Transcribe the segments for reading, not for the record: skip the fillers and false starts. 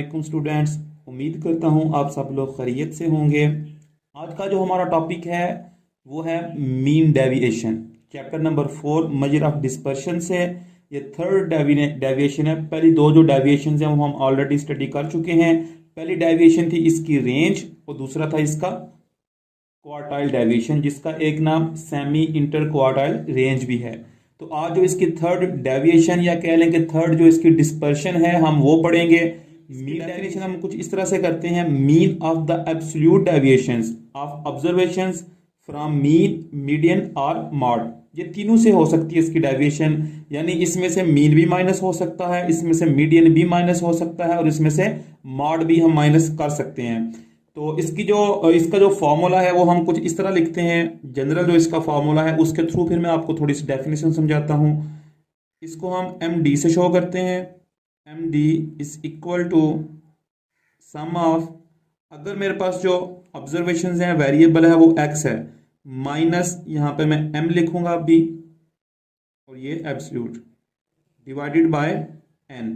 वालेकुम स्टूडेंट्स। उम्मीद करता हूँ आप सब लोग खैरियत से होंगे। आज का जो हमारा टॉपिक है वो है mean deviation. Chapter number 4 measure of dispersion से ये थर्ड डेविएशन है। पहली दो जो डेविएशन है वो हम ऑलरेडी स्टडी कर चुके हैं। पहली डेविएशन थी इसकी रेंज और दूसरा था इसका क्वार्टाइल डेविएशन, जिसका एक नाम सेमी इंटर क्वार्टाइल रेंज भी है। तो आज जो इसकी थर्ड डेविएशन या कह लें कि थर्ड जो इसकी डिस्पर्शन है हम वो पढ़ेंगे। मीन डेविएशन हम कुछ इस तरह से करते हैं, mean of the absolute deviations of observations from mean, median और मॉड। ये तीनों से हो सकती है इसकी डेविएशन, यानी इसमें से मीन भी माइनस हो सकता है, इसमें से मीडियन भी माइनस हो सकता है और इसमें से मॉड भी हम माइनस कर सकते हैं। तो इसका जो फॉर्मूला है वो हम कुछ इस तरह लिखते हैं। जनरल जो इसका फॉर्मूला है उसके थ्रू फिर मैं आपको थोड़ी सी डेफिनेशन समझाता हूँ। इसको हम एम डी से शो करते हैं। M D is equal to sum of, अगर मेरे पास जो ऑब्जर्वेशन है वेरिएबल है वो एक्स है, माइनस यहाँ पे मैं एम लिखूंगा अभी और ये absolute divided by N.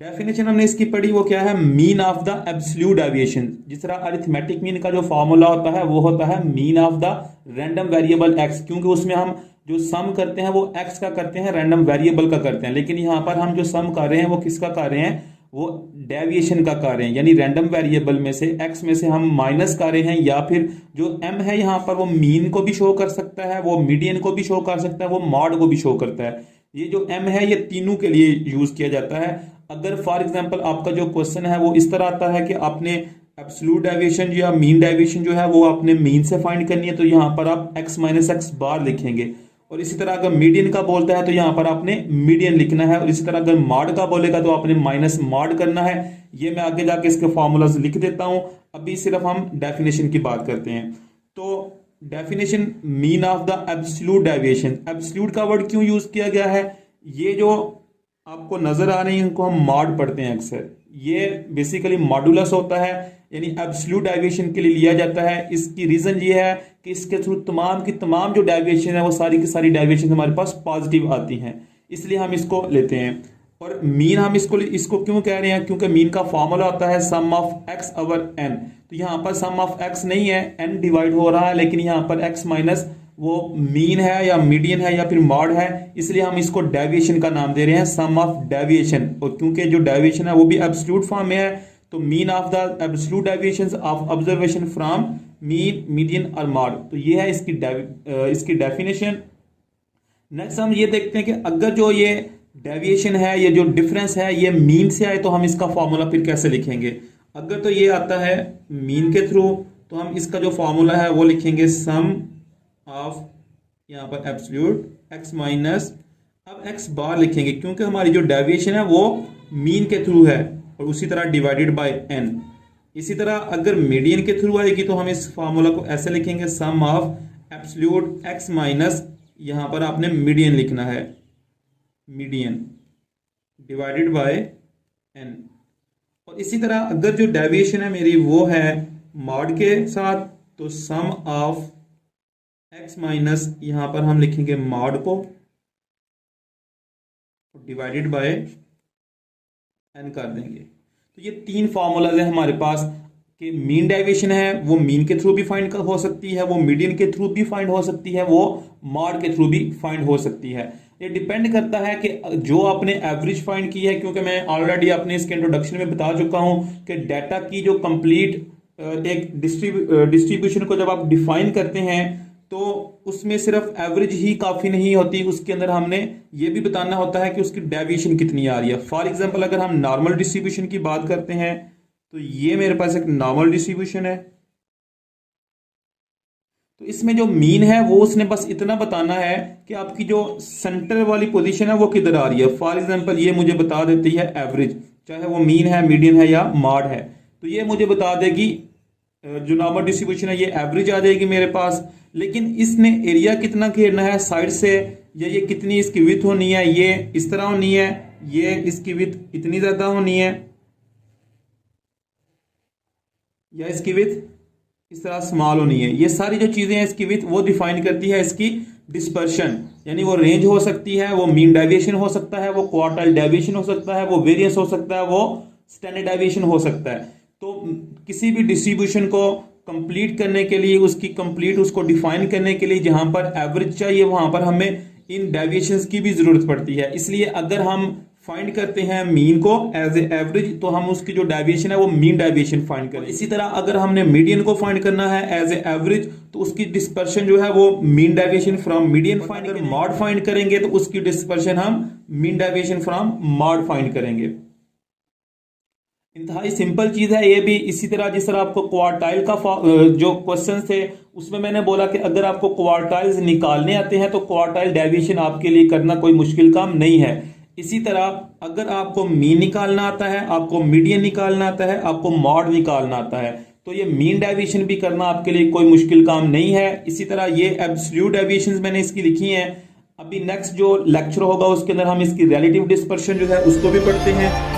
Definition हमने इसकी पढ़ी वो क्या है, mean of the absolute deviation. जिस तरह अरिथमेटिक मीन का जो फॉर्मूला होता है वो होता है mean of the random variable x, क्योंकि उसमें हम जो सम करते हैं वो एक्स का करते हैं, रैंडम वेरिएबल का करते हैं। लेकिन यहाँ पर हम जो सम कर रहे हैं वो किसका कर रहे हैं, वो डेविएशन का कर रहे हैं, यानी रैंडम वेरिएबल में से एक्स में से हम माइनस कर रहे हैं। या फिर जो एम है यहाँ पर वो मीन को भी शो कर सकता है, वो मीडियन को भी शो कर सकता है, वो मॉड को भी शो करता है। ये जो एम है ये तीनों के लिए यूज किया जाता है। अगर फॉर एग्जांपल आपका जो क्वेश्चन है वो इस तरह आता है कि आपने एब्सोल्यूट डेविएशन या मीन डेविएशन जो है वो आपने मीन से फाइंड करनी है, तो यहाँ पर आप x माइनस एक्स बार लिखेंगे। और इसी तरह अगर मीडियन का बोलता है तो यहाँ पर आपने मीडियन लिखना है। और इसी तरह अगर मॉड का बोलेगा तो आपने माइनस मॉड करना है। ये मैं आगे जाके इसके फॉर्मूलाज लिख देता हूं, अभी सिर्फ हम डेफिनेशन की बात करते हैं। तो definition mean of the absolute deviation, absolute का वर्ड क्यों यूज किया गया है, ये जो आपको नजर आ रही है इनको हम मॉड पढ़ते हैं अक्सर। ये बेसिकली मॉडुलस होता है, यानी एब्सोल्यूट डेविएशन के लिए लिया जाता है। इसकी रीजन ये है कि इसके थ्रू तमाम की तमाम जो डेविएशन है वो सारी की सारी डेविएशन हमारे पास पॉजिटिव आती हैं, इसलिए हम इसको लेते हैं। और मीन हम इसको क्यों कह रहे हैं, क्योंकि मीन का फॉर्मूला होता है सम ऑफ एक्स ओवर एन। तो यहाँ पर सम ऑफ एक्स नहीं है, एन डिवाइड हो रहा है, लेकिन यहाँ पर एक्स माइनस वो मीन है या मीडियन है या फिर मॉड है, इसलिए हम इसको डेविएशन का नाम दे रहे हैं सम ऑफ डेविएशन। और क्योंकि जो डेविएशन है वो भी एब्सोल्यूट फॉर्म में है, तो mean of the absolute deviations of observation from mean, median और मॉड। तो ये है इसकी डेफिनेशन। नेक्स्ट हम ये देखते हैं कि अगर जो ये डेविएशन है, ये जो डिफरेंस है ये मीन से आए तो हम इसका फॉर्मूला फिर कैसे लिखेंगे। अगर तो ये आता है मीन के थ्रू तो हम इसका जो फॉर्मूला है वो लिखेंगे सम ऑफ, यहाँ पर एब्सोल्यूट एक्स माइनस, अब एक्स बार लिखेंगे क्योंकि हमारी जो डेविएशन है वो मीन के थ्रू है, और उसी तरह डिवाइडेड बाय एन। इसी तरह अगर मीडियन के थ्रू आएगी तो हम इस फॉर्मूला को ऐसे लिखेंगे सम ऑफ एब्सोल्यूट एक्स माइनस, यहाँ पर आपने मीडियन लिखना है, मीडियन डिवाइडेड बाय एन। और इसी तरह अगर जो डेविएशन है मेरी वो है मॉड के साथ, तो सम ऑफ एक्स माइनस, यहां पर हम लिखेंगे मॉड को डिवाइडेड बाय एन कर देंगे। तो ये तीन फॉर्मूलाज हैं हमारे पास कि मीन डेविएशन है वो मीन के थ्रू भी फाइंड हो सकती है, वो मीडियन के थ्रू भी फाइंड हो सकती है, वो मॉड के थ्रू भी फाइंड हो सकती है। ये डिपेंड करता है कि जो आपने एवरेज फाइंड की है, क्योंकि मैं ऑलरेडी अपने इसके इंट्रोडक्शन में बता चुका हूं कि डाटा की जो कंप्लीट एक डिस्ट्रीब्यूशन को जब आप डिफाइन करते हैं तो उसमें सिर्फ एवरेज ही काफी नहीं होती, उसके अंदर हमने ये भी बताना होता है कि उसकी डेविएशन कितनी आ रही है। फॉर एग्जांपल अगर हम नॉर्मल डिस्ट्रीब्यूशन की बात करते हैं तो ये मेरे पास एक नॉर्मल डिस्ट्रीब्यूशन है, तो इसमें जो मीन है वो उसने बस इतना बताना है कि आपकी जो सेंटर वाली पोजीशन है वो किधर आ रही है। फॉर एग्जांपल ये मुझे बता देती है एवरेज, चाहे वो मीन है, मीडियन है या मॉड है, तो ये मुझे बता देगी जो नॉर्मल डिस्ट्रीब्यूशन है ये एवरेज आ जाएगी मेरे पास। लेकिन इसने एरिया कितना घेरना है साइड से, या ये कितनी इसकी विड्थ होनी है, ये इस तरह होनी है, ये इसकी विड्थ इतनी ज्यादा होनी है, या इसकी विड्थ इस तरह स्मॉल होनी है, ये सारी जो चीजें हैं इसकी विड्थ वो डिफाइन करती है इसकी डिस्पर्शन। यानी वो रेंज हो सकती है, वो मीन डेविएशन हो सकता है, वो क्वार्टाइल डेविएशन हो सकता है, वो वेरिएंस हो सकता है, वो स्टैंडर्ड डेविएशन हो सकता है। तो किसी भी डिस्ट्रीब्यूशन को कंप्लीट करने के लिए, उसको डिफाइन करने के लिए जहां पर एवरेज चाहिए वहां पर हमें इन डेविएशंस की भी जरूरत पड़ती है। इसलिए अगर हम फाइंड करते हैं मीन को एज ए एवरेज, तो हम उसकी जो डेविएशन है वो मीन डेविएशन फाइंड करें। इसी तरह अगर हमने मीडियन को फाइंड करना है एज ए एवरेज, तो उसकी डिस्पर्शन जो है वो mean deviation from median find करेंगे। मॉड फाइंड करेंगे तो उसकी डिस्पर्शन हम mean deviation from mod find करेंगे। इंतहाई सिंपल चीज है ये भी। इसी तरह जिस तरह आपको क्वार्टाइल का जो क्वेश्चन थे उसमें मैंने बोला कि अगर आपको क्वार्टाइल्स निकालने आते हैं तो क्वार्टाइल डेविएशन आपके लिए करना कोई मुश्किल काम नहीं है। इसी तरह अगर आपको मीन निकालना आता है, आपको मीडियन निकालना आता है, आपको मॉड निकालना आता है, तो ये मीन डेविएशन भी करना आपके लिए कोई मुश्किल काम नहीं है। इसी तरह ये एब्सोल्यूट डेविएशंस मैंने इसकी लिखी हैं। अभी नेक्स्ट जो लेक्चर होगा उसके अंदर हम इसकी रिलेटिव डिस्पर्शन जो है उसको भी पढ़ते हैं।